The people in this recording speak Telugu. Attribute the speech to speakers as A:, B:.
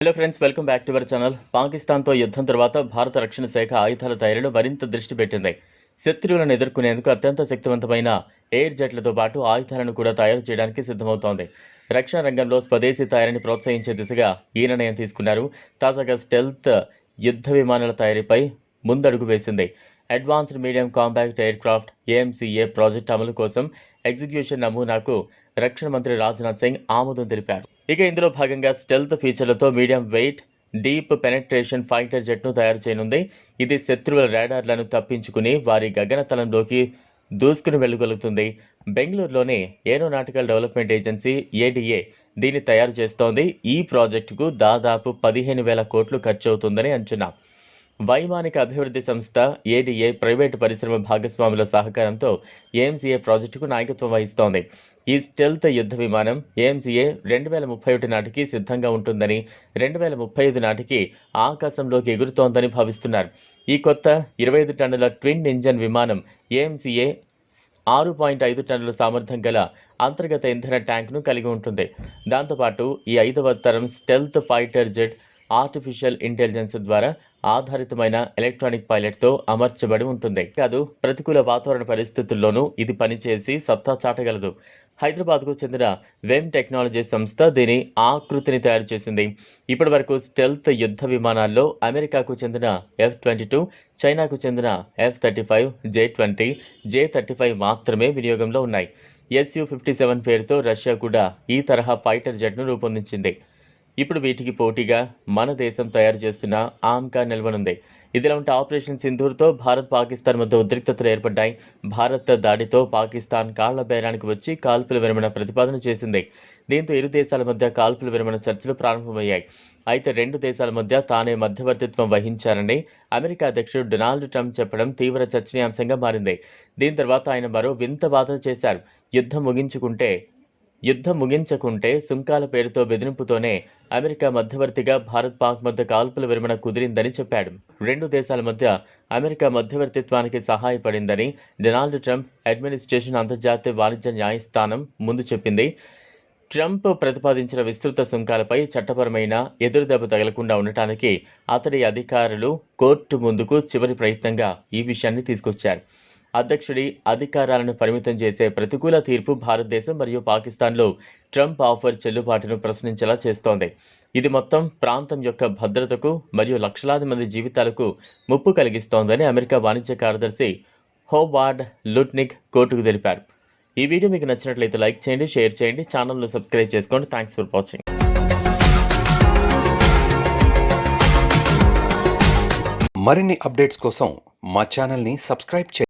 A: Hello friends, welcome back to our channel. పాకిస్తాన్తో యుద్ధం తర్వాత భారత రక్షణ శాఖ ఆయుధాల తయారీలో మరింత దృష్టి పెట్టింది. శత్రువులను ఎదుర్కొనేందుకు అత్యంత శక్తివంతమైన ఎయిర్ జెట్లతో పాటు ఆయుధాలను కూడా తయారు చేయడానికి సిద్ధమవుతోంది. రక్షణ రంగంలో స్వదేశీ తయారీని ప్రోత్సహించే దిశగా ఈ నిర్ణయం తీసుకున్నారు. తాజాగా స్టెల్త్ యుద్ధ విమానాల తయారీపై ముందడుగు వేసింది. Advanced medium compact air craft AMCA project అమలు కోసం ఎగ్జిక్యూషన్ నమూనాకు రక్షణ మంత్రి రాజ్నాథ్ సింగ్ ఆమోదం తెలిపారు. ఇక ఇందులో భాగంగా స్టెల్త్ ఫీచర్లతో medium weight deep penetration fighter జెట్ను తయారు చేయనుంది. ఇది శత్రువుల రాడార్లను తప్పించుకుని వారి గగనతలంలోకి దూసుకుని వెళ్ళగలుగుతుంది. బెంగళూరులోని ఏరోనాటికల్ డెవలప్మెంట్ ఏజెన్సీ ఏడీఏ దీన్ని తయారు చేస్తోంది. ఈ ప్రాజెక్టుకు దాదాపు 15,000 కోట్లు ఖర్చవుతుందని అంచనా. వైమానిక అభివృద్ధి సంస్థ ఏడీఏ ప్రైవేటు పరిశ్రమ భాగస్వాముల సహకారంతో ఏఎంసీఏ ప్రాజెక్టుకు నాయకత్వం వహిస్తోంది. ఈ స్టెల్త్ యుద్ధ విమానం ఏఎంసీఏ 2031 నాటికి సిద్ధంగా ఉంటుందని, 2035 నాటికి ఆకాశంలోకి ఎగురుతోందని భావిస్తున్నారు. ఈ కొత్త 25 టన్నుల ట్విన్ ఇంజన్ విమానం ఏఎంసీఏ 6.5 టన్నుల సామర్థ్యం గల అంతర్గత ఇంధన ట్యాంక్ను కలిగి ఉంటుంది. దాంతోపాటు ఈ 5వ తరం stealth fighter jet artificial intelligence ద్వారా ఆధారితమైన ఎలక్ట్రానిక్ పైలట్తో అమర్చబడి ఉంటుంది. కాదు, ప్రతికూల వాతావరణ పరిస్థితుల్లోనూ ఇది పనిచేసి సత్తా చాటగలదు. హైదరాబాద్కు చెందిన వెమ్ టెక్నాలజీ సంస్థ దీని ఆకృతిని తయారు చేసింది. ఇప్పటి వరకు స్టెల్త్ యుద్ధ విమానాల్లో అమెరికాకు చెందిన F-22, చైనాకు చెందిన F-35, J-20, J-35 మాత్రమే వినియోగంలో ఉన్నాయి. Su-57 పేరుతో రష్యా కూడా ఈ తరహా ఫైటర్ జెట్ను రూపొందించింది. ఇప్పుడు వీటికి పోటీగా మన దేశం తయారు చేస్తున్న ఆమ్కా నిల్వనుంది. ఇదిలా ఉంటే ఆపరేషన్ సింధూర్తో భారత్ పాకిస్తాన్ మధ్య ఉద్రిక్తతలు ఏర్పడ్డాయి. భారత్ దాడితో పాకిస్తాన్ కాళ్ల బేరానికి వచ్చి కాల్పుల విరమణ ప్రతిపాదన చేసింది. దీంతో ఇరు దేశాల మధ్య కాల్పుల విరమణ చర్చలు ప్రారంభమయ్యాయి. అయితే రెండు దేశాల మధ్య తానే మధ్యవర్తిత్వం వహించారని అమెరికా అధ్యక్షుడు డొనాల్డ్ ట్రంప్ చెప్పడం తీవ్ర చర్చనీయాంశంగా మారింది. దీని తర్వాత ఆయన మరో వింత వాదన చేశారు. యుద్ధం ముగించకుంటే సుంకాల పేరుతో బెదిరింపుతోనే అమెరికా మధ్యవర్తిగా భారత్ పాక్ మధ్య కాల్పుల విరమణ కుదిరిందని చెప్పాడు. రెండు దేశాల మధ్య అమెరికా మధ్యవర్తిత్వానికి సహాయపడిందని డొనాల్డ్ ట్రంప్ అడ్మినిస్ట్రేషన్ అంతర్జాతీయ వాణిజ్య న్యాయస్థానం ముందు చెప్పింది. ట్రంప్ ప్రతిపాదించిన విస్తృత సుంకాలపై చట్టపరమైన ఎదురుదెబ్బ తగలకుండా ఉండటానికి అతడి అధికారులు కోర్టు ముందుకు చివరి ప్రయత్నంగా ఈ విషయాన్ని తీసుకొచ్చారు. అధ్యక్షుడి అధికారాలను పరిమితం చేసే ప్రతికూల తీర్పు భారతదేశం మరియు పాకిస్తాన్లో ట్రంప్ ఆఫర్ చెల్లుబాటును ప్రశ్నించేలా చేస్తోంది. ఇది మొత్తం ప్రాంతం యొక్క భద్రతకు మరియు లక్షలాది మంది జీవితాలకు ముప్పు కలిగిస్తోందని అమెరికా వాణిజ్య కార్యదర్శి హోవార్డ్ లుట్నిక్ కోర్టుకు తెలిపారు. ఈ వీడియో మీకు నచ్చినట్లయితే లైక్ చేయండి, షేర్ చేయండి, ఛానల్ను సబ్స్క్రైబ్ చేసుకోండి. Thanks for watching.
B: మరిన్ని అప్డేట్స్ కోసం మా ఛానల్ని సబ్స్క్రైబ్ చేయండి.